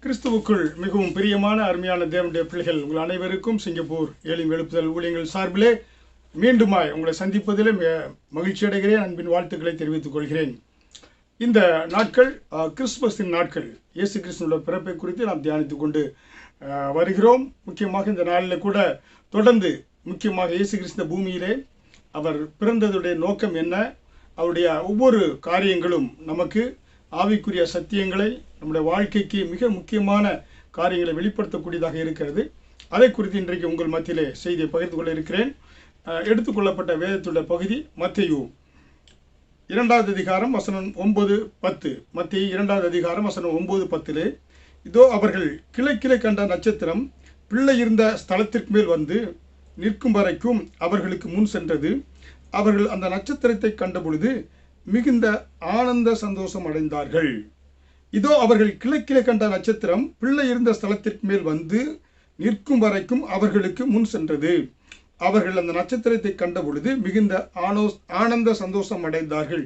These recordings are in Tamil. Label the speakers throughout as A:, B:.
A: கிறிஸ்துவுக்குள் மிகவும் பிரியமான அருமையான தேவனுடைய பிள்ளைகள் உங்கள் அனைவருக்கும் சிங்கப்பூர் ஏழின் எழுப்புதல் ஊழியங்கள் சார்பிலே மீண்டுமாய் உங்களை சந்திப்பதிலே மகிழ்ச்சி அடைகிறேன். அன்பின் வாழ்த்துக்களை தெரிவித்துக் கொள்கிறேன். இந்த நாட்கள் கிறிஸ்துமஸின் நாட்கள். இயேசு கிறிஸ்துவோட பிறப்பை குறித்து நாம் தியானித்துக் கொண்டு வருகிறோம். முக்கியமாக இந்த நாளில் கூட தொடர்ந்து முக்கியமாக இயேசு கிறிஸ்து பூமியிலே அவர் பிறந்ததுடைய நோக்கம் என்ன, அவருடைய ஒவ்வொரு காரியங்களும் நமக்கு ஆவிக்குரிய சத்தியங்களை, நம்முடைய வாழ்க்கைக்கு மிக முக்கியமான காரியங்களை வெளிப்படுத்தக்கூடியதாக இருக்கிறது. அதை குறித்து இன்றைக்கு உங்கள் மத்தியிலே செய்தியை பகிர்ந்து கொள்ள இருக்கிறேன். எடுத்துக்கொள்ளப்பட்ட வேதத்துடைய பகுதி மத்தேயு 2வது அதிகாரம் வசனம் 9-10. மத்தேயு 2வது அதிகாரம் வசனம் 9-10. இதோ அவர்கள் கிழக்கிலே கண்ட நட்சத்திரம் பிள்ளை இருந்த ஸ்தலத்திற்கு மேல் வந்து நிற்கும் வரைக்கும் அவர்களுக்கு முன் சென்றது. அவர்கள் அந்த நட்சத்திரத்தை கண்டபொழுது மிகுந்த ஆனந்த சந்தோஷம் அடைந்தார்கள். இதோ அவர்கள் கிழக்கிலே கண்ட நட்சத்திரம் பிள்ளை இருந்த ஸ்தலத்திற்கு மேல் வந்து நிற்கும் வரைக்கும் அவர்களுக்கு முன் சென்றது. அவர்கள் அந்த நட்சத்திரத்தை கண்ட பொழுது மிகுந்த ஆனந்த சந்தோஷம் அடைந்தார்கள்.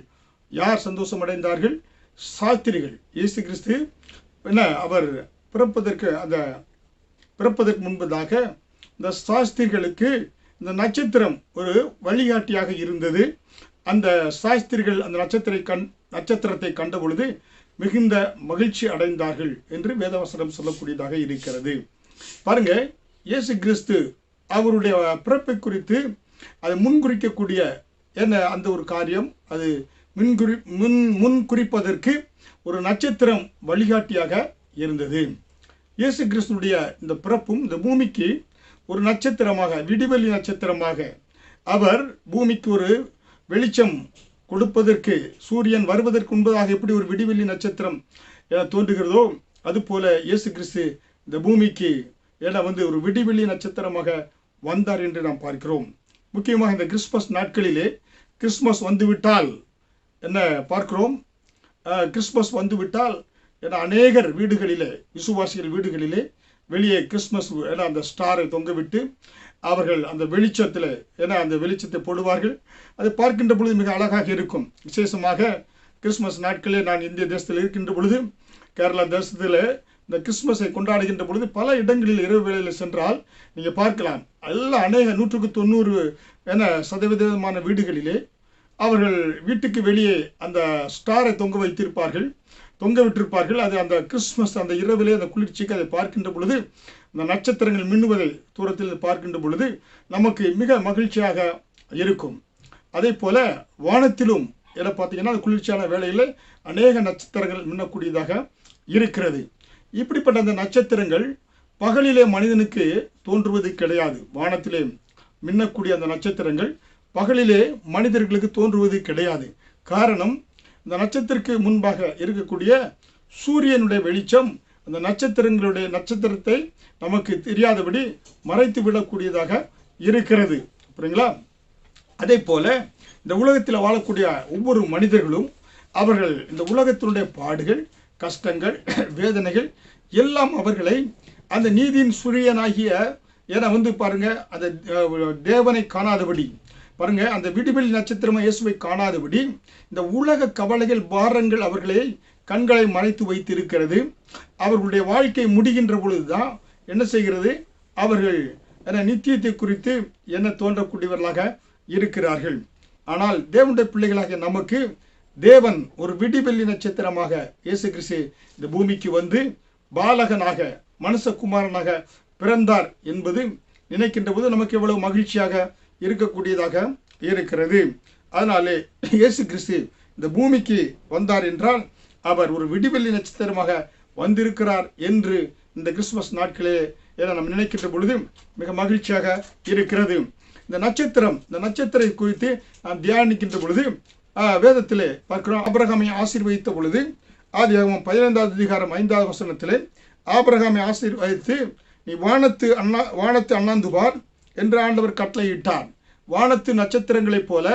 A: யார் சந்தோஷம் அடைந்தார்கள்? சாஸ்திரிகள். இயேசு கிறிஸ்து அவர் பிறப்பதற்கு முன்பதாக இந்த சாஸ்திரிகளுக்கு இந்த நட்சத்திரம் ஒரு வழிகாட்டியாக இருந்தது. அந்த சாஸ்திரிகள் அந்த நட்சத்திரத்தை கண்ட பொழுது மிகுந்த மகிழ்ச்சி அடைந்தார்கள் என்று வேதவசனம் சொல்லக்கூடியதாக இருக்கிறது. பாருங்க, இயேசு கிறிஸ்து அவருடைய பிறப்பை குறித்து அதை முன்குறிக்கக்கூடிய என்ன அந்த ஒரு காரியம், அது முன்குறிப்பதற்கு ஒரு நட்சத்திரம் வழிகாட்டியாக இருந்தது. இயேசு கிறிஸ்துடைய இந்த பிறப்பும் இந்த பூமிக்கு ஒரு நட்சத்திரமாக, விடிவெளி நட்சத்திரமாக, அவர் பூமிக்கு ஒரு வெளிச்சம் கொடுப்பதற்கு, சூரியன் வருவதற்கு முன்பதாக எப்படி ஒரு விடிவெளி நட்சத்திரம் தோன்றுகிறதோ அதுபோல இயேசு கிறிஸ்து இந்த பூமிக்கு ஒரு விடிவெளி நட்சத்திரமாக வந்தார் என்று நாம் பார்க்கிறோம். முக்கியமாக இந்த கிறிஸ்துமஸ் நாட்களிலே கிறிஸ்துமஸ் வந்துவிட்டால் என்ன பார்க்கிறோம்? கிறிஸ்துமஸ் வந்துவிட்டால் அநேகர் வீடுகளிலே, விசுவாசிகள் வீடுகளிலே வெளியே கிறிஸ்துமஸ் அந்த ஸ்டாரை தொங்கவிட்டு அவர்கள் அந்த வெளிச்சத்தில் அந்த வெளிச்சத்தை போடுவார்கள். அதை பார்க்கின்ற பொழுது மிக அழகாக இருக்கும். விசேஷமாக கிறிஸ்துமஸ் நாட்களே நான் இந்திய தேசத்தில் இருக்கின்ற பொழுது, கேரளா தேசத்தில் இந்த கிறிஸ்துமஸை கொண்டாடுகின்ற பொழுது பல இடங்களில் இரவு வேளையில் சென்றால் நீங்கள் பார்க்கலாம், எல்லாம் அநேக 100% வீடுகளிலே அவர்கள் வீட்டுக்கு வெளியே அந்த ஸ்டாரை தொங்க விட்டிருப்பார்கள். அது அந்த கிறிஸ்துமஸ் அந்த இரவிலே அந்த குளிர்ச்சிக்கு அதை பார்க்கின்ற பொழுது, அந்த நட்சத்திரங்கள் மின்னுவதை தூரத்தில் பார்க்கின்ற பொழுது நமக்கு மிக மகிழ்ச்சியாக இருக்கும். அதே போல வானத்திலும் பார்த்தீங்கன்னா அந்த குளிர்ச்சியான வேளையில் அநேக நட்சத்திரங்கள் மின்னக்கூடியதாக இருக்கிறது. இப்படிப்பட்ட அந்த நட்சத்திரங்கள் பகலிலே மனிதனுக்கு தோன்றுவது கிடையாது. வானத்திலே மின்னக்கூடிய அந்த நட்சத்திரங்கள் பகலிலே மனிதர்களுக்கு தோன்றுவது கிடையாது. காரணம், இந்த நட்சத்திரத்துக்கு முன்பாக இருக்கக்கூடிய சூரியனுடைய வெளிச்சம் அந்த நட்சத்திரத்தை நமக்கு தெரியாதபடி மறைத்து விடக்கூடியதாக இருக்கிறது. புரியுங்களா? அதே போல இந்த உலகத்தில் வாழக்கூடிய ஒவ்வொரு மனிதர்களும் அவர்கள் இந்த உலகத்தினுடைய பாடுகள், கஷ்டங்கள், வேதனைகள் எல்லாம் அவர்களை அந்த நீதியின் சூரியனாகிய பாருங்க அந்த தேவனை காணாதபடி, பாருங்க அந்த விடிவெளி நட்சத்திரமா இயேசுவை காணாதபடி இந்த உலக கவலைகள், பாரங்கள் அவர்களை கண்களை மறைத்து வைத்திருக்கிறது. அவர்களுடைய வாழ்க்கை முடிகின்ற பொழுதுதான் என்ன செய்கிறது? அவர்கள் நித்தியத்தை குறித்து தோன்றக்கூடியவர்களாக இருக்கிறார்கள். ஆனால் தேவனுடைய பிள்ளைகளாக நமக்கு தேவன் ஒரு விடிவெள்ளி நட்சத்திரமாக இயேசு கிறிஸ்து இந்த பூமிக்கு வந்து பாலகனாக, மனுஷகுமாரனாக பிறந்தார் என்பது நினைக்கின்ற போது நமக்கு எவ்வளவு மகிழ்ச்சியாக இருக்கக்கூடியதாக இருக்கிறது. அதனாலே இயேசு கிறிஸ்து இந்த பூமிக்கு வந்தார் என்றால் அவர் ஒரு விடிவெள்ளி நட்சத்திரமாக வந்திருக்கிறார் என்று இந்த கிறிஸ்துமஸ் நாட்களே நாம் நினைக்கின்ற பொழுது மிக மகிழ்ச்சியாக இருக்கிறது. இந்த நட்சத்திரம் குறித்து நாம் தியானிக்கின்ற பொழுது வேதத்திலே பார்க்கிறோம். ஆபிரகாமை ஆசீர்வதித்த பொழுது ஆதியாகமம் 15வது அதிகாரம் 5வது வசனத்திலே ஆபிரகாமை ஆசீர்வதித்து நீ வானத்து அண்ணாந்து பார் என்று ஆண்டவர் கட்டளையிட்டார். வானத்து நட்சத்திரங்களைப் போல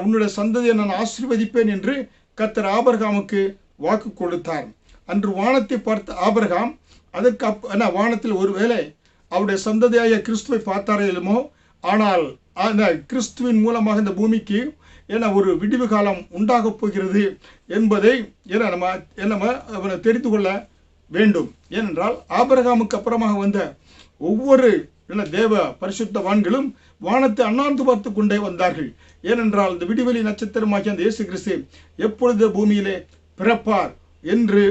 A: உன்னுடைய சந்ததியை நான் ஆசீர்வதிப்பேன் என்று கர்த்தர் ஆபிரகாமுக்கு வாக்கு கொடுத்தார். அன்று வானத்தை பார்த்த ஆபிரகாம் அதற்கு வானத்தில் ஒருவேளை அவருடைய சந்ததியாய கிறிஸ்துவை பார்த்தாரே இல்லமோ, ஆனால் அந்த கிறிஸ்துவின் மூலமாக இந்த பூமிக்கு ஒரு விடிவு காலம் உண்டாக போகிறது என்பதை நம்ம தெரிந்து கொள்ள வேண்டும். ஏனென்றால் ஆபிரகாமுக்கு அப்புறமாக வந்த ஒவ்வொரு தேவ பரிசுத்தவான்களும் வானத்தை அண்ணாந்து பார்த்து கொண்டே வந்தார்கள். ஏனென்றால் இந்த விடிவெளி நட்சத்திரமாகிய அந்த இயேசு கிறிஸ்து எப்பொழுது பூமியிலே பிறப்பார் என்று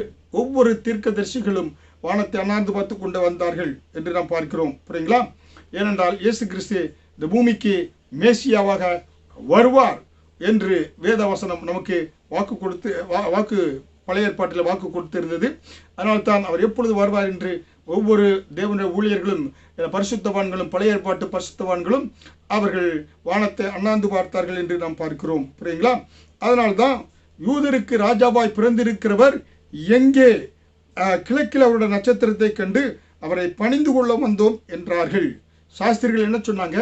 A: ஒவ்வொரு தீர்க்கதரிசிகளும் வானத்தை அண்ணாந்து பார்த்து கொண்டு வந்தார்கள் என்று நாம் பார்க்கிறோம். புரியுங்களா? ஏனென்றால் இயேசு கிறிஸ்து இந்த பூமிக்கு மேசியாவாக வருவார் என்று வேதவசனம் நமக்கு வாக்கு பழைய ஏற்பாட்டில் வாக்கு கொடுத்திருந்தது. அதனால்தான் அவர் எப்பொழுது வருவார் என்று ஒவ்வொரு தேவனுடைய ஊழியர்களும் பரிசுத்தவான்களும் பழைய ஏற்பாட்டு பரிசுத்தவான்களும் அவர்கள் வானத்தை அண்ணாந்து பார்த்தார்கள் என்று நாம் பார்க்கிறோம். புரியுங்களா? அதனால்தான் யூதருக்கு ராஜாவாய் பிறந்திருக்கிறவர் எங்கே? கிழக்கில் அவருடைய நட்சத்திரத்தை கண்டு அவரை பணிந்து கொள்ள வந்தோம் என்றார்கள். சாஸ்திரிகள் என்ன சொன்னாங்க?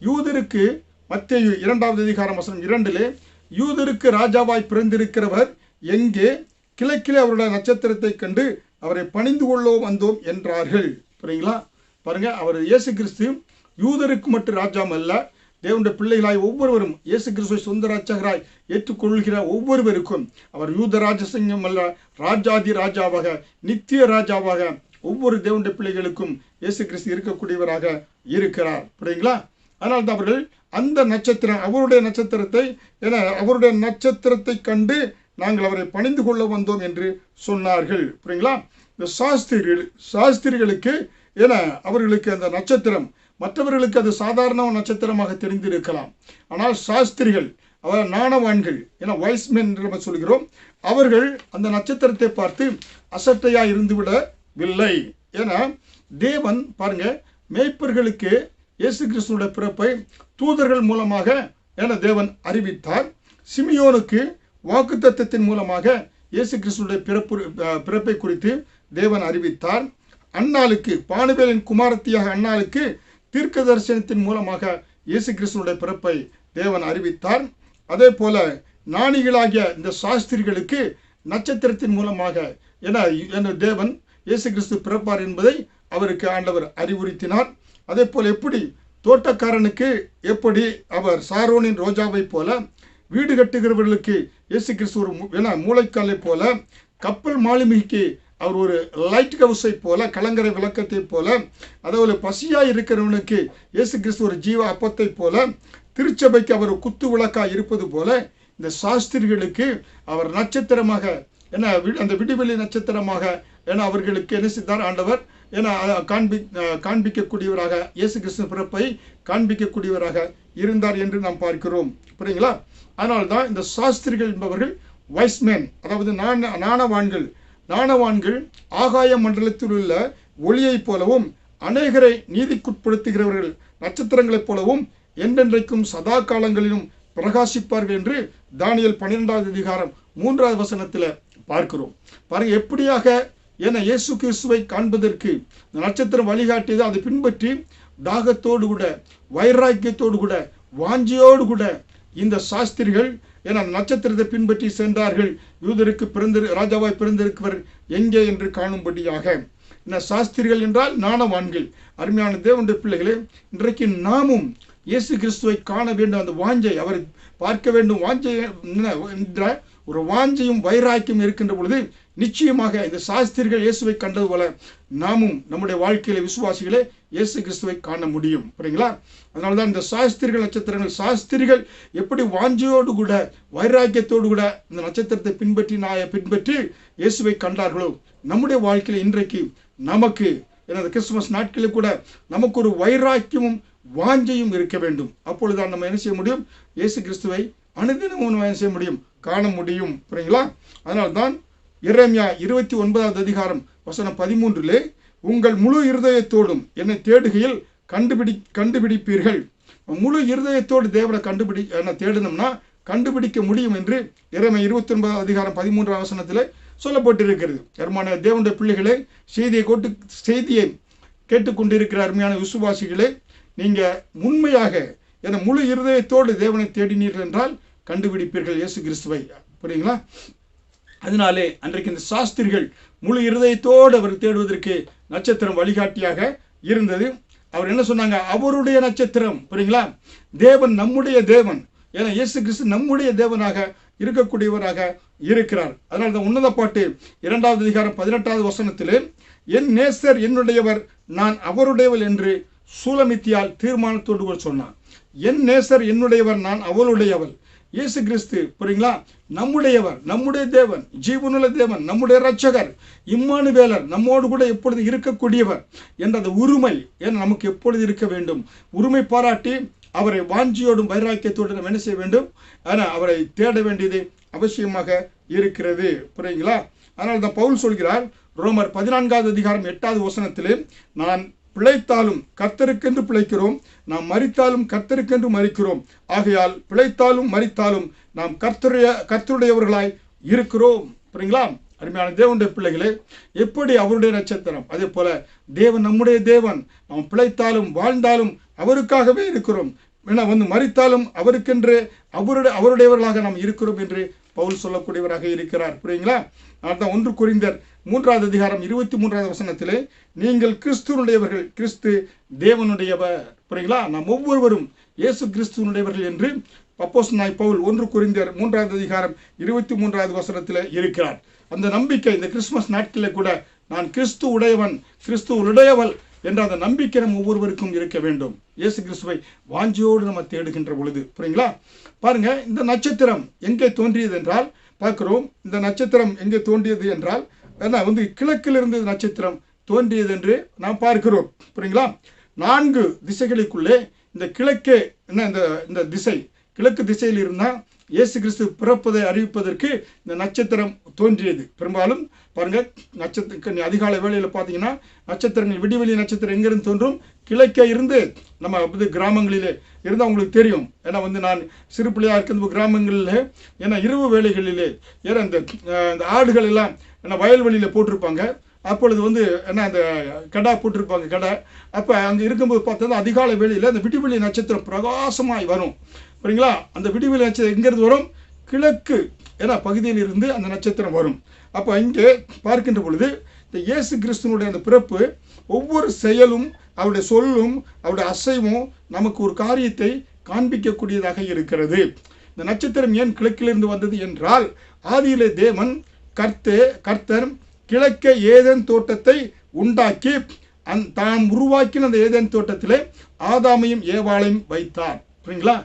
A: யூதருக்கு மத்தேயு 2வது அதிகாரம் வசனம் 2 யூதருக்கு ராஜாவாய் பிறந்திருக்கிறவர் எங்கே? கிழக்கிலே அவருடைய நட்சத்திரத்தை கண்டு அவரை பணிந்து கொள்ள வந்தோம் என்றார்கள். புரியுங்களா? பாருங்க, அவர் இயேசு கிறிஸ்து யூதருக்கு மட்டும் ராஜாம் அல்ல, தேவனுடைய பிள்ளைகளாய் ஒவ்வொருவரும் இயேசு கிறிஸ்துவை சொந்த ராஜாகராய் ஏற்றுக்கொள்கிற ஒவ்வொருவருக்கும் அவர் யூத ராஜசிங்கம் அல்ல, ராஜாதி ராஜாவாக நித்திய ராஜாவாக ஒவ்வொரு தேவனுடைய பிள்ளைகளுக்கும் இயேசு கிறிஸ்து இருக்கக்கூடியவராக இருக்கிறார். புரியுங்களா? அதனால் தான் அவர்கள் அந்த நட்சத்திரம் அவருடைய நட்சத்திரத்தை கண்டு நாங்கள் அவரை பணிந்து கொள்ள வந்தோம் என்று சொன்னார்கள். புரியுங்களா? இந்த சாஸ்திரிகளுக்கு அவர்களுக்கு அந்த நட்சத்திரம் மற்றவர்களுக்கு அது சாதாரண நட்சத்திரமாக தெரிந்திருக்கலாம். ஆனால் சாஸ்திரிகள் அவர் ஞானவான்கள் வைஸ்மென் என்று நம்ம சொல்கிறோம். அவர்கள் அந்த நட்சத்திரத்தை பார்த்து அசட்டையா இருந்து விடவில்லை. ஏன்னா தேவன் பாருங்க, மேய்ப்பர்களுக்கு இயேசு கிறிஸ்துவோட பிறப்பை தூதர்கள் மூலமாக தேவன் அறிவித்தார். சிமியோனுக்கு வாக்குத்தத்தத்தின் மூலமாக இயேசு கிறிஸ்துவோட பிறப்பை குறித்து தேவன் அறிவித்தார். அன்னாளுக்கு பானுவேலின் குமாரத்தியாக அன்னாளுக்கு தீர்க்க தரிசனத்தின் மூலமாக இயேசு கிறிஸ்துவோட பிறப்பை தேவன் அறிவித்தார். அதே போல ஞானிகளாகிய இந்த சாஸ்திரிகளுக்கு நட்சத்திரத்தின் மூலமாக தேவன் இயேசு கிறிஸ்து பிறப்பார் என்பதை அவருக்கு ஆண்டவர் அறிவுறுத்தினார். அதே போல எப்படி தோட்டக்காரனுக்கு எப்படி அவர் சாரோனின் ரோஜாவை போல, வீடு கட்டுகிறவர்களுக்கு இயேசு கிறிஸ்து ஒரு மூளைக்காலை போல, கப்பல் மாலுமிக்கு அவர் ஒரு லைட் ஹவுஸை போல, கலங்கரை விளக்கத்தை போல, அதாவது பசியாய் இருக்கிறவனுக்கு இயேசு கிறிஸ்து ஒரு ஜீவ அப்பத்தை போல, திருச்சபைக்கு அவர் குத்து விளக்காய் இருப்பது போல, இந்த சாஸ்திரிகளுக்கு அவர் நட்சத்திரமாக அந்த விடிவெளி நட்சத்திரமாக அவர்களுக்கு என்ன செய்தார் ஆண்டவர் காண்பிக்கக்கூடியவராக இயேசு கிறிஸ்து பிறப்பை காண்பிக்கக்கூடியவராக இருந்தார் என்று நாம் பார்க்கிறோம். புரியுங்களா? அதனால்தான் இந்த சாஸ்திரிகள் என்பவர்கள் வைஸ்மேன், அதாவது ஞானவான்கள் ஆகாய மண்டலத்தில் உள்ள ஒளியைப் போலவும் அநேகரை நீதிக்குட்படுத்துகிறவர்கள் நட்சத்திரங்களைப் போலவும் என்றென்றைக்கும் சதா காலங்களிலும் பிரகாசிப்பார்கள் என்று தானியேல் 12வது அதிகாரம் 3வது வசனத்தில் பார்க்கிறோம். பாருங்க, எப்படியாக இயேசு கிறிஸ்துவை காண்பதற்கு நட்சத்திரம் வழிகாட்டியது. அதை பின்பற்றி தாகத்தோடு கூட, வைராக்கியத்தோடு கூட, வாஞ்சியோடு கூட இந்த சாஸ்திரிகள் நட்சத்திரத்தை பின்பற்றி சென்றார்கள். யூதருக்கு ராஜாவாய் பிறந்திருக்கிறவர் எங்கே என்று காணும்படியாக. சாஸ்திரிகள் என்றால் ஞானவான்கள். அருமையான தேவனுடைய பிள்ளைகளே, இன்றைக்கு நாமும் இயேசு கிறிஸ்துவை காண வேண்டும், அந்த வாஞ்சை, அவரை பார்க்க வேண்டும் வாஞ்சை என்ற ஒரு வாஞ்சையும் வைராக்கியம் இருக்கின்ற பொழுது நிச்சயமாக இந்த சாஸ்திரிகள் இயேசுவை கண்டது போல நாமும் நம்முடைய வாழ்க்கையில விசுவாசிகளே இயேசு கிறிஸ்துவை காண முடியும். புரியுங்களா? அதனால்தான் இந்த சாஸ்திரிகள் நட்சத்திரங்கள், சாஸ்திரிகள் எப்படி வாஞ்சையோடு கூட வைராக்கியத்தோடு கூட இந்த நட்சத்திரத்தை பின்பற்றி இயேசுவை கண்டார்களோ, நம்முடைய வாழ்க்கையில இன்றைக்கு நமக்கு கிறிஸ்துமஸ் நாட்களில் கூட நமக்கு ஒரு வைராக்கியமும் வாஞ்சையும் இருக்க வேண்டும். அப்பொழுதுதான் நம்ம என்ன செய்ய முடியும்? இயேசு கிறிஸ்துவை அனுதினமும் என்ன செய்ய முடியும்? காண முடியும். புரியுங்களா? அதனால்தான் எரேமியா 29வது அதிகாரம் வசனம் 13 உங்கள் முழு இருதயத்தோடும் என்னை தேடுகையில் கண்டுபிடிப்பீர்கள். முழு இருதயத்தோடு தேவனை தேடணும்னா கண்டுபிடிக்க முடியும் என்று எரேமியா 29வது அதிகாரம் 13வது வசனத்தில் சொல்லப்பட்டிருக்கிறது. அருமையான தேவனுடைய பிள்ளைகளே, செய்தியை கேட்டுக்கொண்டிருக்கிற அருமையான விசுவாசிகளே, நீங்க உண்மையாக முழு இருதயத்தோடு தேவனை தேடினீர்கள் என்றால் கண்டுபிடிப்பீர்கள் இயேசு கிறிஸ்துவை. புரியுங்களா? அதனாலே அன்றைக்கு இந்த சாஸ்திரிகள் முழு இருதயத்தோடு அவர் தேடுவதற்கு நட்சத்திரம் வழிகாட்டியாக இருந்தது. அவர் என்ன சொன்னாங்க? அவருடைய நட்சத்திரம். புரியுங்களா? தேவன் நம்முடைய தேவன். இயேசு கிறிஸ்து நம்முடைய தேவனாக இருக்கக்கூடியவராக இருக்கிறார். அதனால தான் உன்னத பாட்டு 2வது அதிகாரம் 18வது வசனத்திலே, என் நேசர் என்னுடையவர், நான் அவருடையவள் என்று சூலமித்தியால் தீர்மானத்தோடு கூட சொன்னான். என் நேசர் என்னுடையவர், நான் அவளுடையவள். இயேசு கிறிஸ்து புரியுங்களா, நம்முடையவர், நம்முடைய தேவன், ஜீவனுள்ள தேவன், நம்முடைய இரட்சகர், இம்மானுவேலர், நம்மோடு கூட எப்பொழுது இருக்கக்கூடியவர் என்ற அந்த உரிமை நமக்கு எப்பொழுது இருக்க வேண்டும். உரிமை பாராட்டி அவரை வாஞ்சியோடும் வைராக்கியத்தோடு நம்ம என்ன செய்ய வேண்டும்? ஆனால் அவரை தேட வேண்டியது அவசியமாக இருக்கிறது. புரியுங்களா? அதனால தான் பவுல் சொல்கிறார், ரோமர் 14வது அதிகாரம் 8வது வசனத்திலே, நான் பிழைத்தாலும் கர்த்தருக்கென்று பிழைக்கிறோம், நாம் மரித்தாலும் கர்த்தருக்கென்று மரிக்கிறோம். ஆகையால் பிழைத்தாலும் மரித்தாலும் நாம் கர்த்தருடையவர்களாய் இருக்கிறோம். புரியுங்களா? அருமையான தேவனுடைய பிள்ளைகளே, எப்படி அவருடைய நட்சத்திரம், அதே போல தேவன் நம்முடைய தேவன். நாம் பிழைத்தாலும் வாழ்ந்தாலும் அவருக்காகவே இருக்கிறோம். மரித்தாலும் அவருக்கென்று அவருடையவர்களாக நாம் இருக்கிறோம் என்று பவுல் சொல்லக்கூடியவராக இருக்கிறார். புரியுங்களா? அதான் 1 கொரிந்தியர் 3வது அதிகாரம் 23வது வசனத்திலே, நீங்கள் கிறிஸ்துவனுடையவர்கள், கிறிஸ்து தேவனுடையவர். புரியுங்களா? நாம் ஒவ்வொருவரும் இயேசு கிறிஸ்துவனுடையவர்கள் என்று அப்போஸ்தலனாகிய பவுல் 1 கொரிந்தியர் 3வது அதிகாரம் 23வது வசனத்திலே இருக்கிறார். அந்த நம்பிக்கை இந்த கிறிஸ்துமஸ் நாட்களிலே கூட நான் கிறிஸ்து உடையவன், கிறிஸ்து உடையவள் என்ற அந்த நம்பிக்கை நம்ம ஒவ்வொருவருக்கும் இருக்க வேண்டும். இயேசு கிறிஸ்துவை வாஞ்சியோடு நம்ம தேடுகின்ற பொழுது. புரியுங்களா? பாருங்க, இந்த நட்சத்திரம் எங்கே தோன்றியது என்றால் பார்க்கிறோம். இந்த நட்சத்திரம் எங்கே தோன்றியது என்றால் கிழக்கிலிருந்து நட்சத்திரம் தோன்றியது என்று நாம் பார்க்கிறோம். புரியுங்களா? 4 திசைகளுக்குள்ளே இந்த கிழக்கே இந்த திசை, கிழக்கு திசையில் இருந்தால் இயேசு கிறிஸ்து பிறப்பதை அறிவிப்பதற்கு இந்த நட்சத்திரம் தோன்றியது. பெரும்பாலும் பாருங்க, நட்சத்திர அதிகாலை வேளையில் பார்த்தீங்கன்னா நட்சத்திரங்கள், விடிவெளி நட்சத்திரம் எங்கிருந்து தோன்றும்? கிழக்கே இருந்து. நம்ம கிராமங்களிலே இருந்தால் உங்களுக்கு தெரியும். ஏன்னா நான் சிறு பிள்ளையாக இருக்கிற கிராமங்களில் இரவு வேளைகளிலே இந்த ஆடுகள் எல்லாம் வயல்வெளியில் போட்டிருப்பாங்க. அப்பொழுது அந்த கடா போட்டிருப்பாங்க, கடை. அப்போ அங்கே இருக்கும்போது பார்த்தா அதிகாலை வேளையில் அந்த விடிவெளி நட்சத்திரம் பிரகாசமாய் வரும். சரிங்களா? அந்த விடிவெளி நட்சத்திரம் எங்கிருந்து வரும்? கிழக்கு பகுதியில் இருந்து அந்த நட்சத்திரம் வரும். அப்போ இங்கே பார்க்கின்ற பொழுது இந்த இயேசு கிறிஸ்துவனுடைய அந்த பிறப்பு, ஒவ்வொரு செயலும், அவருடைய சொல்லும், அவருடைய அசைவும் நமக்கு ஒரு காரியத்தை காண்பிக்கக்கூடியதாக இருக்கிறது. இந்த நட்சத்திரம் ஏன் கிழக்கிலிருந்து வந்தது என்றால், ஆதியிலே தேவன் கர்த்தர் கிழக்கே ஏதேன் தோட்டத்தை உண்டாக்கி தாம் உருவாக்கின அந்த ஏதேன் தோட்டத்திலே ஆதாமையும் ஏவாளையும் வைத்தார். புரியுங்களா?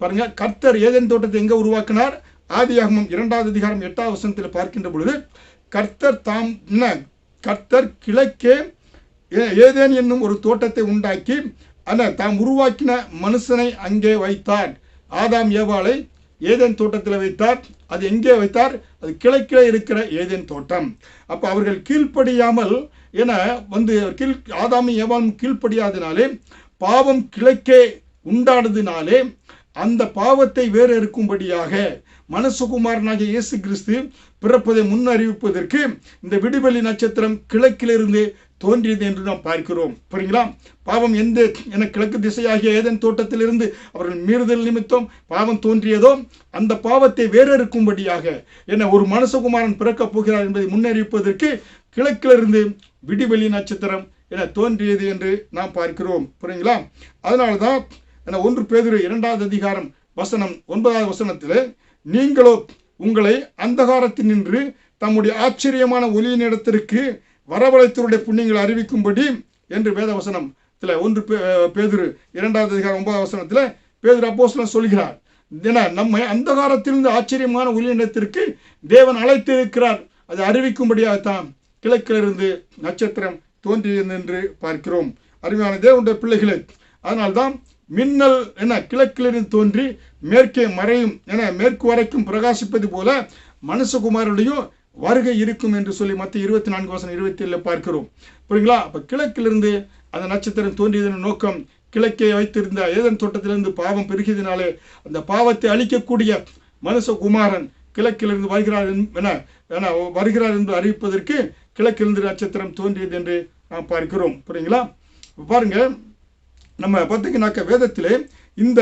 A: பாருங்க, கர்த்தர் ஏதேன் தோட்டத்தை எங்க உருவாக்கினார்? ஆதியாகமம் 2வது அதிகாரம் 8வது வசனத்தில் பார்க்கின்ற பொழுது, கர்த்தர் கிழக்கே ஏதேன் என்னும் ஒரு தோட்டத்தை உண்டாக்கி தாம் உருவாக்கின மனுஷனை அங்கே வைத்தார். ஆதாம் ஏவாளை ஏதேன் தோட்டத்தில் வைத்தார். அது எங்கே வைத்தார்? அது கிழக்கிலே இருக்கிற ஏதேன் தோட்டம். அப்போ அவர்கள் கீழ்ப்படியாமல் ஆதாமும் ஏவாளும் கீழ்ப்படியாதனாலே, பாவம் கிழக்கே உண்டானதினாலே, அந்த பாவத்தை வேறு இருக்கும்படியாக மனுஷகுமாரனாகிய இயேசு கிறிஸ்து பிறப்பதை முன்னறிவிப்பதற்கு இந்த விடிவெளி நட்சத்திரம் கிழக்கிலிருந்து தோன்றியது என்று நாம் பார்க்கிறோம். புரியுங்களா? பாவம் கிழக்கு திசையாகிய ஏதேன் தோட்டத்திலிருந்து அவர்கள் மீறுதல் நிமித்தம் பாவம் தோன்றியதோ, அந்த பாவத்தை வேறு இருக்கும்படியாக ஒரு மனுஷகுமாரன் பிறக்கப் போகிறார் என்பதை முன்னறிவிப்பதற்கு கிழக்கிலிருந்து விடிவெளி நட்சத்திரம் தோன்றியது என்று நாம் பார்க்கிறோம். புரியுங்களா? அதனால்தான் 1 பேதுரு 2வது அதிகாரம் 9வது வசனத்தில், நீங்களோ உங்களை அந்தகாரத்தில் நின்று தம்முடைய ஆச்சரியமான ஒளியின் இடத்திற்கு வரவழைத்தவருடைய புண்ணியங்களை அறிவிக்கும்படி என்று வேத வசனத்தில் 1 பேதுரு 2வது அதிகாரம் 9வது வசனத்தில் பேதுரு அப்போஸ்தலன் சொல்கிறார். நம்மை அந்தகாரத்திலிருந்து ஆச்சரியமான ஒளியின் இடத்திற்கு தேவன் அழைத்திருக்கிறார். அதை அறிவிக்கும்படியாகத்தான் கிழக்கிலிருந்து நட்சத்திரம் தோன்றியது என்று பார்க்கிறோம். அருமையான தேவனுடைய பிள்ளைகளே, அதனால்தான் மின்னல் கிழக்கிலிருந்து தோன்றி மேற்கே மறையும் மேற்கு வரைக்கும் பிரகாசிப்பது போல மனுஷகுமாரனுடைய வருகை இருக்கும் என்று சொல்லி மத்திய 24:27 பார்க்கிறோம். புரியுங்களா? அப்ப கிழக்கிலிருந்து அந்த நட்சத்திரம் தோன்றியதன் நோக்கம், கிழக்கே வைத்திருந்த ஏதேன் தோட்டத்திலிருந்து பாவம் பெருகியதினாலே அந்த பாவத்தை அழிக்கக்கூடிய மனுஷகுமாரன் கிழக்கிலிருந்து வருகிறார் என்று அறிவிப்பதற்கு கிழக்கிலிருந்து நட்சத்திரம் தோன்றியது என்று நாம் பார்க்கிறோம். புரியுங்களா? பாருங்க, நம்ம பார்த்தீங்கன்னாக்க வேதத்திலே இந்த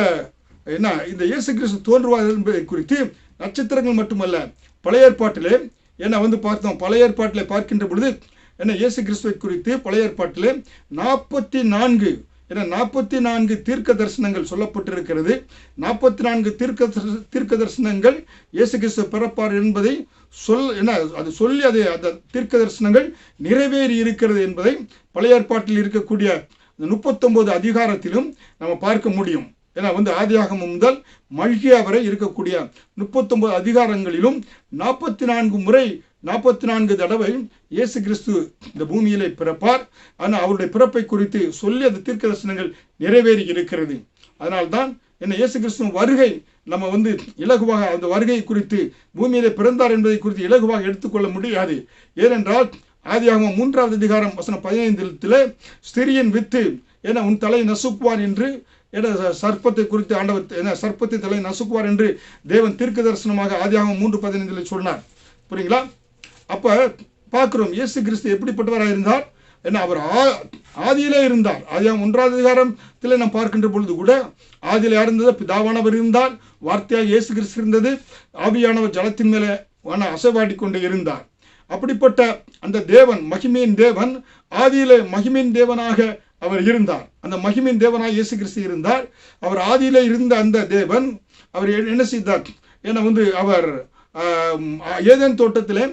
A: இயேசு கிறிஸ்து தோன்றுவார் என்பதை குறித்து நட்சத்திரங்கள் மட்டுமல்ல, பழைய ஏற்பாட்டிலே பார்த்தோம். பழைய ஏற்பாட்டிலே பார்க்கின்ற பொழுது இயேசு கிறிஸ்துவை குறித்து பழைய ஏற்பாட்டிலே 44 என 44 தீர்க்க தரிசனங்கள் சொல்லப்பட்டிருக்கிறது. 44 தீர்க்க தரிசனங்கள் இயேசு கிறிஸ்து பிறப்பார் என்பதை அது சொல்லி அந்த தீர்க்க தரிசனங்கள் நிறைவேறி இருக்கிறது என்பதை பழைய ஏற்பாட்டில் இருக்கக்கூடிய 39 அதிகாரத்திலும் நம்ம பார்க்க முடியும். ஏன்னா ஆதியாகமம் முதல் மல்கியா வரை இருக்கக்கூடிய 39 அதிகாரங்களிலும் 44 முறை 44 தடவை இயேசு கிறிஸ்து இந்த பூமியிலே பிறப்பார். ஆனால் அவருடைய பிறப்பை குறித்து சொல்லி அந்த தீர்க்க தரிசனங்கள் நிறைவேறி இருக்கிறது. அதனால்தான் இயேசு கிறிஸ்துவின் வருகை நம்ம இலகுவாக அந்த வருகை குறித்து பூமியிலே பிறந்தார் என்பதை குறித்து இலகுவாக எடுத்துக்கொள்ள முடியாது. ஏனென்றால் ஆதியாகமம் 3வது அதிகாரம் வசனம் 15 ஸ்திரியின் வித்து உன் தலை நசுக்குவார் என்று சர்ப்பத்தை குறித்து ஆண்டவர் சர்ப்பத்தின் தலை நசுக்குவார் என்று தேவன் தீர்க்க தரிசனமாக ஆதியாகமம் 3:15 சொன்னார். புரியுங்களா? அப்ப பார்க்கிறோம் இயேசு கிறிஸ்து எப்படிப்பட்டவராக இருந்தார். அவர் ஆதியிலே இருந்தார். ஆதியாகமம் 1வது அதிகாரத்தில் நாம் பார்க்கின்ற பொழுது கூட ஆதியிலே யார் இருந்தது? பிதாவானவர் இருந்தார். வார்த்தையாக இயேசு கிறிஸ்து இருந்தது. ஆவியானவர் ஜலத்தின் மேலே அசைவாடி கொண்டு இருந்தார். அப்படிப்பட்ட அந்த தேவன், மகிமையின் தேவன், ஆதியிலே மகிமையின் தேவனாக அவர் இருந்தார். அந்த மகிமையின் தேவனாக இயேசு கிறிஸ்து இருந்தார். அவர் ஆதியிலே இருந்த அந்த தேவன் அவர் என்ன செய்தார்? அவர் ஏதேன் தோட்டத்திலே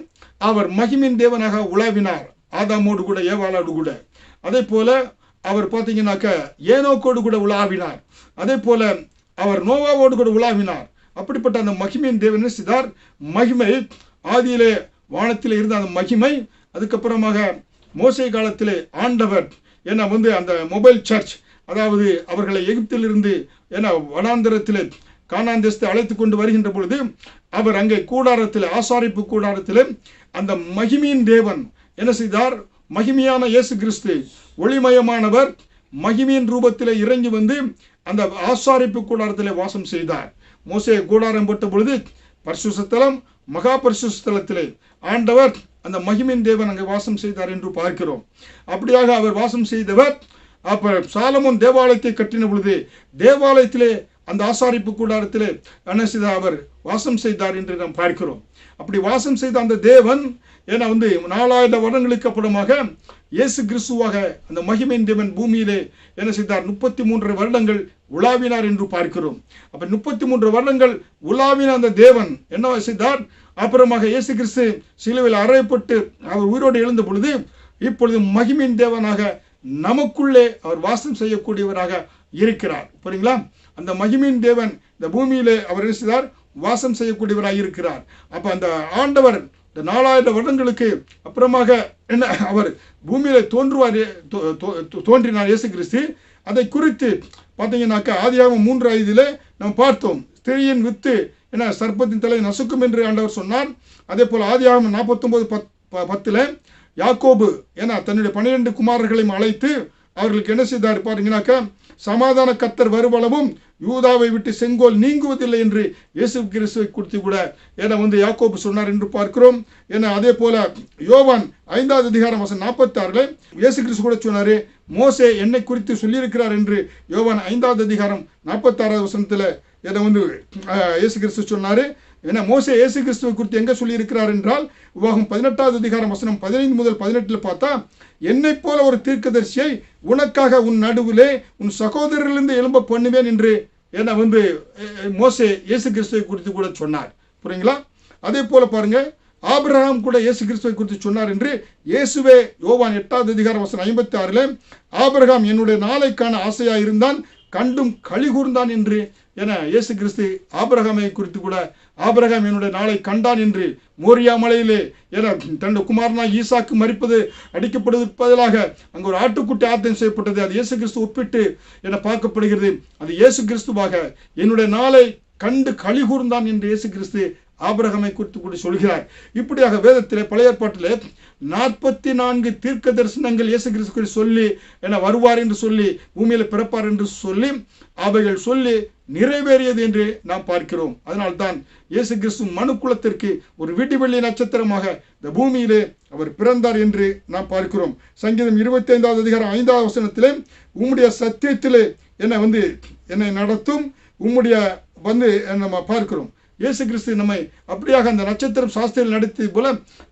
A: அவர் மகிமையின் தேவனாக உலாவினார், ஆதாமோடு கூட ஏவாளோடு கூட. அதே போல அவர் பார்த்தீங்கன்னாக்க ஏனோக்கோடு கூட உலாவினார். அதே போல அவர் நோவாவோடு கூட உலாவினார். அப்படிப்பட்ட அந்த மகிமையின் தேவன் என்ன செய்தார்? மகிமை ஆதியிலே வானத்திலே இருந்த அந்த மகிமை, அதுக்கப்புறமாக மோசே காலத்திலே ஆண்டவர் அந்த மொபைல் சர்ச், அதாவது அவர்களை எகிப்திலிருந்து வனாந்தரத்திலே கானான் தேசத்தை அழைத்து கொண்டு வருகின்ற பொழுது அவர் அங்கே கூடாரத்தில், ஆசாரிப்பு கூடாரத்தில் அந்த மகிமையின் தேவன் என்ன செய்தார்? மகிமையான இயேசு கிறிஸ்து ஒளிமயமானவர் மகிமையின் ரூபத்தில் இறங்கி அந்த ஆசாரிப்பு கூடாரத்தில் வாசம் செய்தார். மோசே கூடாரம் போட்ட பொழுது பரிசுத்த ஸ்தலம், மகா பரிசுத்த ஸ்தலத்திலே ஆண்டவர் அந்த மகிமையின் தேவன் அங்கே வாசம் செய்தார் என்று பார்க்கிறோம். அப்படியாக அவர் வாசம் செய்தவர். அப்ப சாலமோன் தேவாலயத்தை கட்டின பொழுது தேவாலயத்திலே அந்த ஆசாரிப்பு கூடாரத்திலே என்ன செய்தார்? அவர் வாசம் செய்தார் என்று நாம் பார்க்கிறோம். அப்படி வாசம் செய்த அந்த தேவன் 4000 வருடங்களுக்கு அப்புறமாக இயேசு கிறிஸ்துவாக அந்த மகிமையின் தேவன் பூமியிலே என்ன செய்தார்? 33 வருடங்கள் உலாவினார் என்று பார்க்கிறோம். அப்ப 33 வருடங்கள் உலாவின அந்த தேவன் என்ன செய்தார்? அப்புறமாக இயேசு கிறிஸ்து சிலுவையில் அறையப்பட்டு அவர் உயிரோடு எழுந்த பொழுது இப்பொழுது மகிமையின் தேவனாக நமக்குள்ளே அவர் வாசம் செய்யக்கூடியவராக இருக்கிறார். புரியுங்களா? அந்த மகிமையின் தேவன் இந்த பூமியிலே அவர் என்ன செய்தார்? வாசம் செய்யக்கூடியவராக இருக்கிறார். அப்ப அந்த ஆண்டவர் இந்த 4000 வருடங்களுக்கு அப்புறமாக என்ன அவர் பூமியில தோன்றினார் இயேசு கிறிஸ்து. அதை குறித்து பார்த்தீங்கன்னாக்கா ஆதியாகமம் 3:5 நம்ம பார்த்தோம். ஸ்திரியின் வித்து சர்ப்பத்தின் தலை நசுக்கும் என்று ஆண்டவர் சொன்னார். அதே போல ஆதியாகமம் 49:10 யாக்கோபு தன்னுடைய 12 குமாரர்களையும் அழைத்து அவர்களுக்கு என்ன செய்தார் பாருங்கனாக்கா, சமாதான கர்த்தர் வருவளவும் யூதாவை விட்டு செங்கோல் நீங்குவதில்லை என்று இயேசு கிறிஸ்துவை குறித்து கூட யாக்கோபு சொன்னார் என்று பார்க்கிறோம். அதே போல யோவான் 5வது அதிகாரம் வசனம் 46 இயேசு கிறிஸ்து கூட சொன்னாரு, மோசே என்னை குறித்து சொல்லியிருக்கிறார் என்று யோவான் 5வது அதிகாரம் 46வது வசனத்தில் இயேசு கிறிஸ்து சொன்னாரு. மோசே இயேசு கிறிஸ்துவை குறித்து எங்க சொல்லி இருக்கிறார் என்றால் உபாகம் 18வது அதிகாரம் வசனம் 15 முதல் 18 பார்த்தா, என்னை போல ஒரு தீர்க்கதரிசியை உனக்காக உன் நடுவிலே உன் சகோதரரிலிருந்து எழும்ப பண்ணுவேன் என்று மோசே இயேசு கிறிஸ்துவை குறித்து கூட சொன்னார். புரியுங்களா? அதே போல பாருங்க, ஆபிரகாம் கூட இயேசு கிறிஸ்துவை குறித்து சொன்னார் என்று இயேசுவே யோவான் 8வது அதிகாரம் வசனம் 56 ஆபிரகாம் என்னுடைய நாளைக்கான ஆசையா இருந்தான், கண்டும் களி கூர்ந்தான் என்று இயேசு கிறிஸ்து ஆபிரகாமை குறித்து கூட ஆபிரகாம் என்னுடைய நாளை கண்டான் என்று மோரியா மலையிலே தன்னுடைய குமாரனாய் ஈசாக்கு மரிப்பது அடிக்கப்படுவதற்கு பதிலாக அங்கு ஒரு ஆட்டுக்குட்டி ஆர்த்தம் செய்யப்பட்டது. அது இயேசு கிறிஸ்து ஒப்பிட்டு பார்க்கப்படுகிறது. அது இயேசு கிறிஸ்துவாக என்னுடைய நாளை கண்டு களி கூர்ந்தான் என்று இயேசு கிறிஸ்து ஆபிரகாமை குறித்து கூட சொல்கிறார். இப்படியாக வேதத்திலே பழைய ஏற்பாட்டிலே 44 தீர்க்க தரிசனங்கள் இயேசு கிறிஸ்து சொல்லி வருவார் என்று சொல்லி பூமியில பிறப்பார் என்று சொல்லி அவைகள் சொல்லி நிறைவேறியது என்று நாம் பார்க்கிறோம். அதனால்தான் இயேசு கிறிஸ்து மனுக்குலத்திற்கு ஒரு விடிவெள்ளி நட்சத்திரமாக இந்த பூமியிலே அவர் பிறந்தார் என்று நாம் பார்க்கிறோம். சங்கீதம் 25வது அதிகாரம் 5வது வசனத்திலே உம்முடைய சத்தியத்திலே என்னை நடத்தும், உம்முடைய நம்ம பார்க்கிறோம். இயேசு கிறிஸ்து நம்மை அப்படியாக அந்த நட்சத்திரம் சாஸ்திரிகள் நடத்தியது போல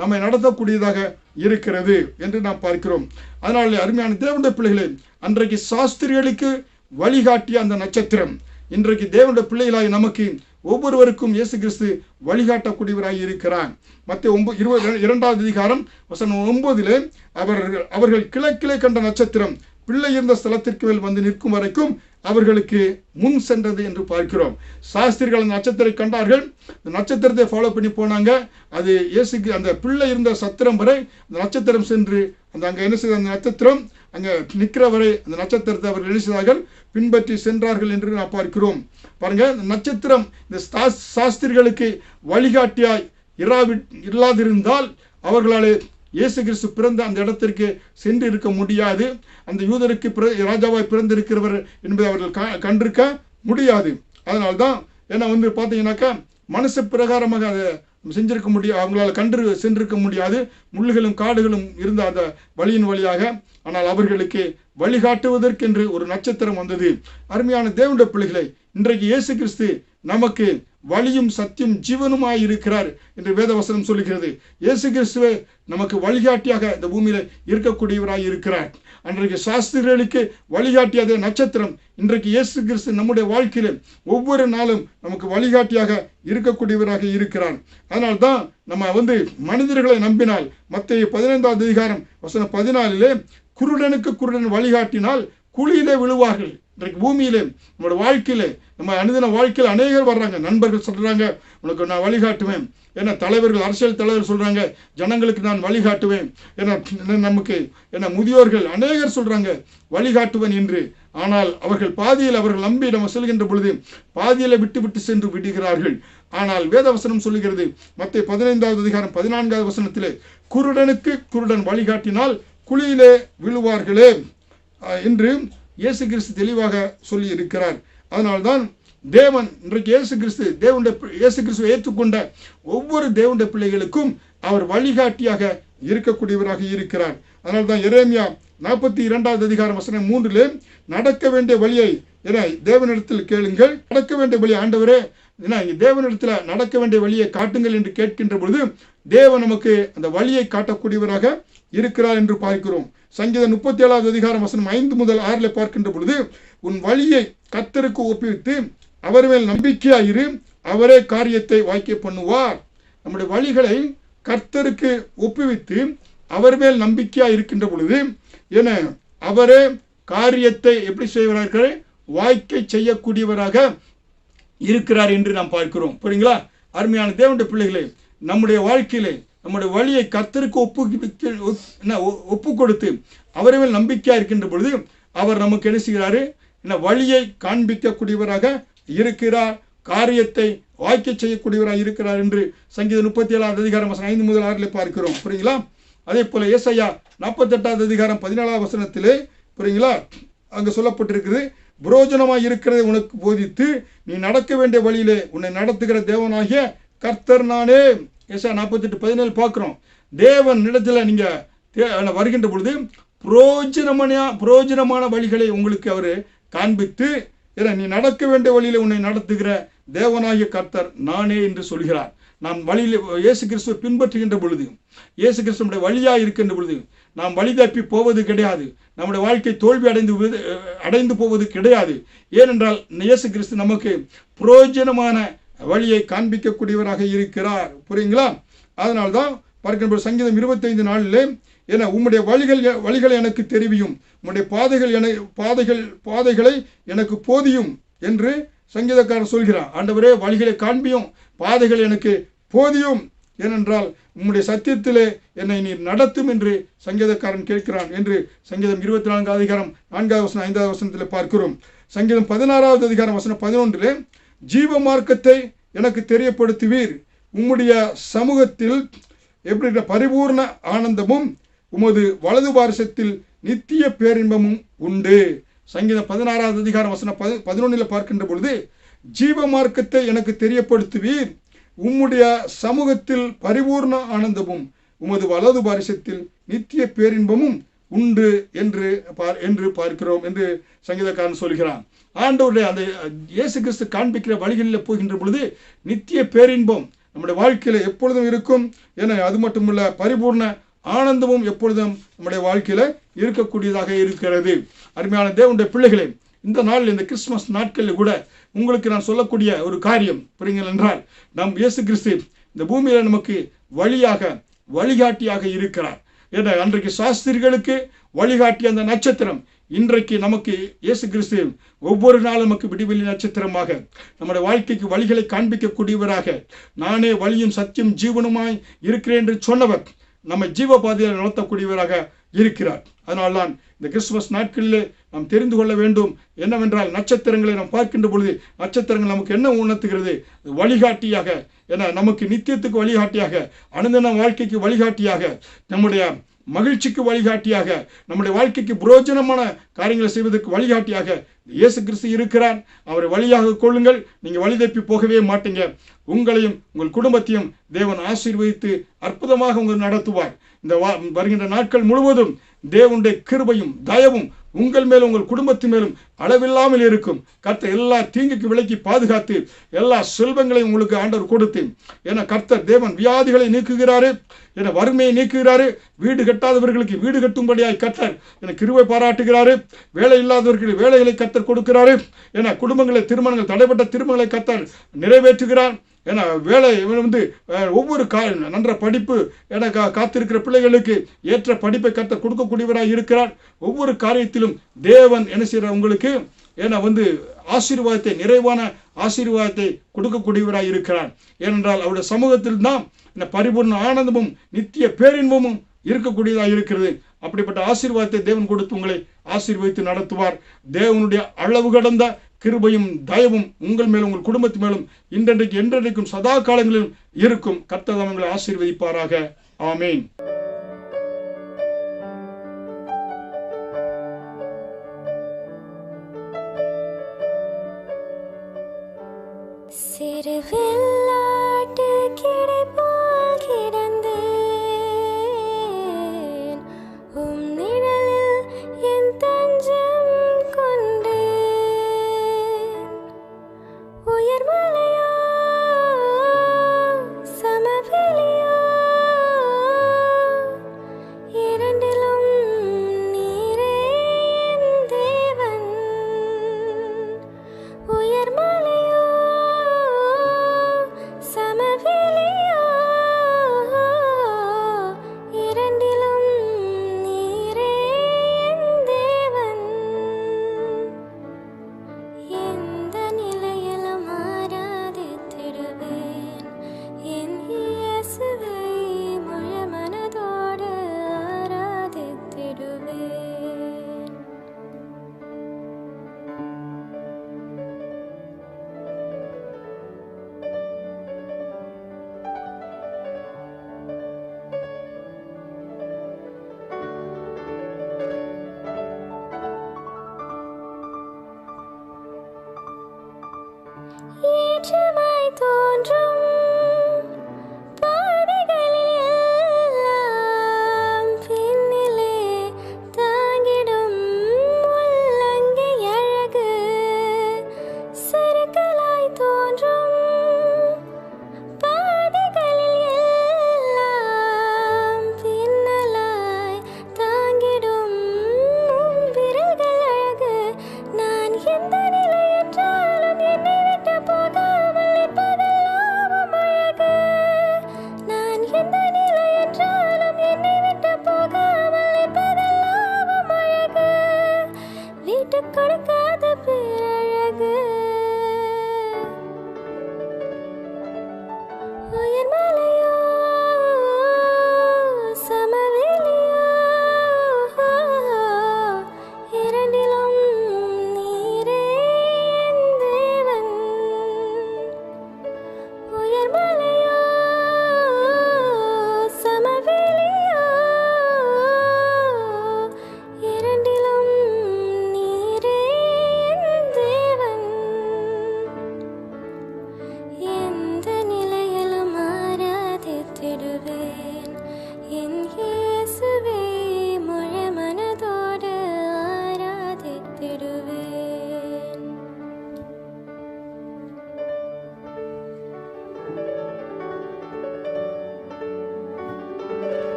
A: நம்மை நடத்தக்கூடியதாக இருக்கிறது என்று நாம் பார்க்கிறோம். அதனால அருமையான தேவனுடைய பிள்ளைகளே, அன்றைக்கு சாஸ்திரிகளுக்கு வழிகாட்டிய அந்த நட்சத்திரம் இன்றைக்கு தேவனுடைய பிள்ளைகளாய் நமக்கு ஒவ்வொருவருக்கும் இயேசு கிறிஸ்து வழிகாட்டக்கூடியவராய் இருக்கிறார். மத்தேயு 22 அதிகாரம் வசனம் 9 அவர்கள் கிழக்கிலே கண்ட நட்சத்திரம் பிள்ளை இருந்த ஸ்தலத்திற்கு மேல் வந்து நிற்கும் வரைக்கும் அவர்களுக்கு முன் சென்றது என்று பார்க்கிறோம். சாஸ்திரிகள் அந்த நட்சத்திரத்தை கண்டார்கள், அந்த நட்சத்திரத்தை ஃபாலோ பண்ணி போனாங்க. அது இயேசுக்கு அந்த பிள்ளை இருந்த சத்திரம் வரை அந்த நட்சத்திரம் சென்று அங்கே என்ன செய்த அந்த நட்சத்திரம் அங்கே நிற்கிற வரை அந்த நட்சத்திரத்தை அவர்கள் என்ன செய்தார்கள், பின்பற்றி சென்றார்கள் என்று நாம் பார்க்கிறோம். பாருங்க, இந்த நட்சத்திரம் இந்த சாஸ்திரிகளுக்கு வழிகாட்டியாய் இல்லாதிருந்தால் அவர்களாலே இயேசு கிறிஸ்து பிறந்த அந்த இடத்திற்கு சென்று இருக்க முடியாது. அந்த யூதருக்கு ராஜாவாய் பிறந்திருக்கிறவர் என்பதை அவர்கள் கண்டிருக்க முடியாது. அதனால்தான் ஏன்னா பார்த்தீங்கன்னாக்கா மனசு பிரகாரமாக அதை செஞ்சிருக்க முடியாது, அவங்களால சென்றிருக்க முடியாது. முள்ளுகளும் காடுகளும் இருந்த அந்த வழியின் வழியாக. ஆனால் அவர்களுக்கு வழிகாட்டுவதற்கென்று ஒரு நட்சத்திரம் வந்தது. அருமையான தேவனுடைய பிள்ளைகளை, இன்றைக்கு இயேசு கிறிஸ்து நமக்கு வழியும் சத்தியம் ஜீவனுமாய் இருக்கிறார் என்று வேதவசனம் சொல்லுகிறது. இயேசு கிறிஸ்துவே நமக்கு வழிகாட்டியாக இந்த பூமியில இருக்கக்கூடியவராய் இருக்கிறார். அன்றைக்கு சாஸ்திரிகளுக்கு வழிகாட்டியதே நட்சத்திரம் இன்றைக்கு இயேசு கிறிஸ்து நம்முடைய வாழ்க்கையில ஒவ்வொரு நாளும் நமக்கு வழிகாட்டியாக இருக்கக்கூடியவராக இருக்கிறார். அதனால்தான் நம்ம மனிதர்களை நம்பினால் மத்தேயு 15 அதிகாரம் வசனம் 14 குருடனுக்கு குருடன் வழிகாட்டினால் குழியிலே விழுவார்கள். இன்றைக்கு பூமியிலே நம்மளோட வாழ்க்கையில நம்ம அனுதின வாழ்க்கையில் அநேகர் வர்றாங்க. நண்பர்கள் சொல்றாங்க, உனக்கு நான் வழிகாட்டுவேன். ஏன்னா தலைவர்கள், அரசியல் தலைவர் சொல்றாங்க, ஜனங்களுக்கு நான் வழிகாட்டுவேன். ஏன்னா நமக்கு முதியோர்கள் அநேகர் சொல்றாங்க வழிகாட்டுவேன் என்று. ஆனால் அவர்கள் பாதியில் அவர்கள் நம்பி நம்ம செல்கின்ற பொழுது பாதியில விட்டு சென்று விடுகிறார்கள். ஆனால் வேதவசனம் சொல்லுகிறது மத்தேயு 15 அதிகாரம் 14 வசனத்திலே, குருடனுக்கு குருடன் வழிகாட்டினால் குழியிலே விழுவார்களே என்று இயேசு கிறிஸ்து தெளிவாக சொல்லி இருக்கிறார். அதனால்தான் தேவன் இன்றைக்கு இயேசு கிறிஸ்துவை ஏற்றுக்கொண்ட ஒவ்வொரு தேவனுடைய பிள்ளைகளுக்கும் அவர் வழிகாட்டியாக இருக்கக்கூடியவராக இருக்கிறார். அதனால்தான் எரேமியா 42 அதிகாரம் வசனம் 3 நடக்க வேண்டிய வழியை தேவனிடத்தில் கேளுங்கள், நடக்க வேண்டிய வழி ஆண்டவரே தேவனிடத்துல நடக்க வேண்டிய வழியை காட்டுங்கள் என்று கேட்கின்ற பொழுது தேவன் நமக்கு அந்த வழியை காட்டக்கூடியவராக இருக்கிறார் என்று பார்க்கிறோம். சங்கீதம் 37 அதிகாரம் வசனம் 5 முதல் 6 பார்க்கின்ற பொழுது, உன் வழியை கர்த்தருக்கு ஒப்புவித்து அவர் மேல் நம்பிக்கையாயிரு, அவரே காரியத்தை வாய்க்க பண்ணுவார். நம்முடைய வழிகளை கர்த்தருக்கு ஒப்புவித்து அவர் மேல் நம்பிக்கையா இருக்கின்ற பொழுது அவரே காரியத்தை எப்படி செய்வார்கள், வாய்க்கை செய்யக்கூடியவராக இருக்கிறார் என்று நாம் பார்க்கிறோம். புரியுங்களா? அருமையான தேவனுடைய பிள்ளைகளே, நம்முடைய வாழ்க்கையிலே நம்முடைய வழியை கர்த்தருக்கு ஒப்பு கொடுத்து அவரை மேல் நம்பிக்கையா இருக்கின்ற பொழுது அவர் நமக்கு என்ன செய்கிறாரு, வழியை காண்பிக்கக்கூடியவராக இருக்கிறார், காரியத்தை வாய்க்க செய்யக்கூடியவராக இருக்கிறார் என்று சங்கீதம் 37 அதிகாரம் 5 முதல் 6 பார்க்கிறோம். புரியுங்களா? அதே போல ஏசாயா 48 அதிகாரம் 14 வசனத்திலே புரியுங்களா, அங்கு சொல்லப்பட்டிருக்கிறது, புரோஜனமாய் இருக்கிறதை உனக்கு போதித்து நீ நடக்க வேண்டிய வழியிலே உன்னை நடத்துகிற தேவனாகிய கர்த்தர் நானே. ஏசாயா 48:17 பார்க்கிறோம். தேவன் இடத்துல நீங்க வருகின்ற பொழுது புரோஜனமான வழிகளை உங்களுக்கு அவரு காண்பித்து நீ நடக்க வேண்டிய வழியில உன்னை நடத்துகிற தேவனாகிய கர்த்தர் நானே என்று சொல்கிறார். நாம் வழியில் இயேசு கிறிஸ்துவை பின்பற்றுகின்ற பொழுது, இயேசு கிறிஸ்துவனுடைய வழியா இருக்கின்ற பொழுது நாம் வழி தப்பி போவது கிடையாது. நம்முடைய வாழ்க்கை தோல்வி அடைந்து போவது கிடையாது. ஏனென்றால் இயேசு கிறிஸ்து நமக்கு புரோஜனமான வழியை காண்பிக்கக்கூடியவராக இருக்கிறார். புரியுங்களா? அதனால்தான் பார்க்கின்ற சங்கீதம் 25:4 உம்முடைய வழிகளை எனக்கு தெரிவியும், உம்முடைய பாதைகளை எனக்கு போதியும் என்று சங்கீதக்காரர் சொல்கிறார். ஆண்டவரே வழிகளை காண்பியும், பாதைகள் எனக்கு போதியும், ஏனென்றால் உம்முடைய சத்தியத்திலே என்னை நீர் நடத்தும் என்று சங்கீதக்காரன் கேட்கிறான் என்று சங்கீதம் 24 அதிகாரம் 4 வசனம் 5 வசனத்தில் பார்க்கிறோம். சங்கீதம் 16 அதிகாரம் வசனம் 11 ஜீவ மார்க்கத்தை எனக்கு தெரியப்படுத்துவீர், உம்முடைய சமூகத்தில் எப்படி பரிபூர்ண ஆனந்தமும் உமது வலது பாரசத்தில் நித்திய பேரின்பமும் உண்டு. சங்கீதம் 16 அதிகாரம் வசனம் 11 பார்க்கின்ற பொழுது ஜீவ மார்க்கத்தை எனக்கு தெரியப்படுத்துவீர், உம்முடைய சமூகத்தில் பரிபூர்ண ஆனந்தமும் உமது வலது பாரிசத்தில் நித்திய பேரின்பமும் உண்டு என்று பார்க்கிறோம் என்று சங்கீதக்காரன் சொல்கிறான். ஆண்டவருடைய அந்த இயேசு கிறிஸ்து காண்பிக்கிற வழிகளில் போகின்ற பொழுது நித்திய பேரின்பம் நம்முடைய வாழ்க்கையில் எப்பொழுதும் இருக்கும். ஏன்னா அது மட்டுமல்ல, பரிபூர்ண ஆனந்தமும் எப்பொழுதும் நம்முடைய வாழ்க்கையில் இருக்கக்கூடியதாக இருக்கிறது. அருமையான தேவனுடைய பிள்ளைகளே, இந்த நாள், இந்த கிறிஸ்துமஸ் நாட்களில் கூட உங்களுக்கு நான் சொல்லக்கூடிய ஒரு காரியம் புரியுங்கள் என்றால், நம் இயேசு கிறிஸ்து இந்த பூமியில நமக்கு வழிகாட்டியாக இருக்கிறார். ஏன்னா அன்றைக்கு சாஸ்திரிகளுக்கு வழிகாட்டிய அந்த நட்சத்திரம் இன்றைக்கு நமக்கு இயேசு கிறிஸ்து ஒவ்வொரு நாளும் நமக்கு விடிவெளி நட்சத்திரமாக நம்முடைய வாழ்க்கைக்கு வழிகளை காண்பிக்கக்கூடியவராக, நானே வழியும் சத்தியம் ஜீவனுமாய் இருக்கிறேன் என்று சொன்னவர் நம்ம ஜீவபாதையில் நடத்தக்கூடியவராக இருக்கிறார். அதனால்தான் இந்த கிறிஸ்துமஸ் நாட்களிலே நாம் தெரிந்து கொள்ள வேண்டும் என்னவென்றால், நட்சத்திரங்களை நாம் பார்க்கின்ற பொழுது நட்சத்திரங்கள் நமக்கு என்ன உணர்த்துகிறது? வழிகாட்டியாக, என நமக்கு நித்தியத்துக்கு வழிகாட்டியாக, அனுதின வாழ்க்கைக்கு வழிகாட்டியாக, நம்முடைய மகிழ்ச்சிக்கு வழிகாட்டியாக, நம்முடைய வாழ்க்கைக்கு புரோஜனமான காரியங்களை செய்வதற்கு வழிகாட்டியாக இயேசு கிறிஸ்து இருக்கிறார். அவரை வழியாக கொள்ளுங்கள். நீங்கள் வழி தப்பி போகவே மாட்டீங்க. உங்களையும் உங்கள் குடும்பத்தையும் தேவன் ஆசீர்வதித்து அற்புதமாக உங்களை நடத்துவார். இந்த வருகின்ற நாட்கள் முழுவதும் தேவனுடைய கிருபையும் தயவும் உங்கள் மேலும் உங்கள் குடும்பத்தின் மேலும் அளவில்லாமல் இருக்கும். கர்த்தர் எல்லா தீங்குக்கு விலக்கி பாதுகாத்து எல்லா செல்வங்களையும் உங்களுக்கு ஆண்டவர் கொடுத்து, ஏன்னா கர்த்தர் தேவன் வியாதிகளை நீக்குகிறாரு, என வறுமையை நீக்குகிறாரு, வீடு கட்டாதவர்களுக்கு வீடு கட்டும்படியாய் கர்த்தர் என கிருபை பாராட்டுகிறாரு, வேலை இல்லாதவர்களுக்கு வேலைகளை கர்த்தர் கொடுக்கிறாரு, என குடும்பங்களை திருமணங்கள் தடைப்பட்ட திருமணங்களை கர்த்தர் நிறைவேற்றுகிறார். ஏன்னா வேலை ஒவ்வொரு நன்ற படிப்பு என காத்திருக்கிற பிள்ளைகளுக்கு ஏற்ற படிப்பை கர்த்தர் கொடுக்கக்கூடியவராக இருக்கிறார். ஒவ்வொரு காரியத்திலும் தேவன் என்ன செய்யறார்? உங்களுக்கு ஏன்னா ஆசீர்வாதத்தை, நிறைவான ஆசீர்வாதத்தை கொடுக்கக்கூடியவராக இருக்கிறார். ஏனென்றால் அவருடைய சமூகத்தில் தான் பரிபூர்ண ஆனந்தமும் நித்திய பேரின்பமும் இருக்கக்கூடியதாக இருக்கிறது. அப்படிப்பட்ட ஆசீர்வாதத்தை தேவன் கொடுத்து உங்களை ஆசீர்வதித்து நடத்துவார். தேவனுடைய அளவு கடந்த கிருபையும் தயவும் உங்கள் மேலும் உங்கள் குடும்பத்து மேலும் இன்றைக்கு என்றென்றைக்கும் சதா காலங்களிலும் இருக்கும். கர்த்தர் உங்களை ஆசீர்வதிப்பாராக. ஆமேன்.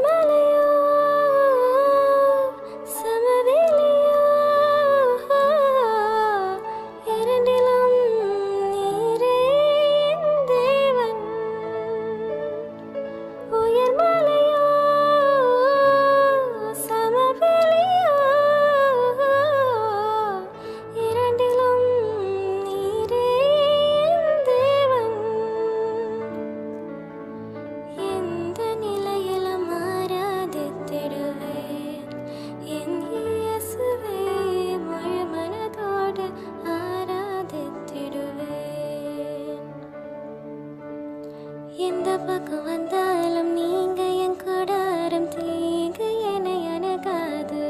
B: உயர்மலையோ சமவெளியோ இரண்டிலும் நீரே என் தேவன். உயர்மலையோ சமவெளியோ இரண்டிலும் நீரே என் தேவன். எந்த நிலையிலும் ஆராதித்திடுவேன் என் இயேசுவை, முழு மனதோடு ஆராதித்திடுவேன். எந்த பக்கம் வந்தாலும் நீங்க என் கூடாரம், தீங்கு என்னை அணுகாது.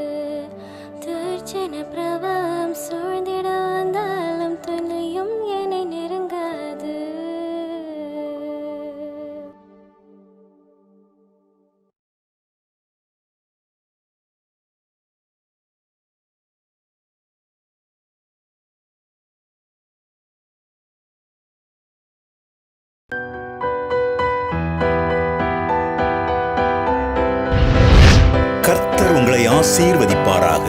B: துர்ச்சன பிரவாகம் சூழ்ந்திட வந்தாலும் துளியும் என்னை நெருங்காது.
C: கர்த்தர் உங்களை ஆசீர்வதிப்பாராக.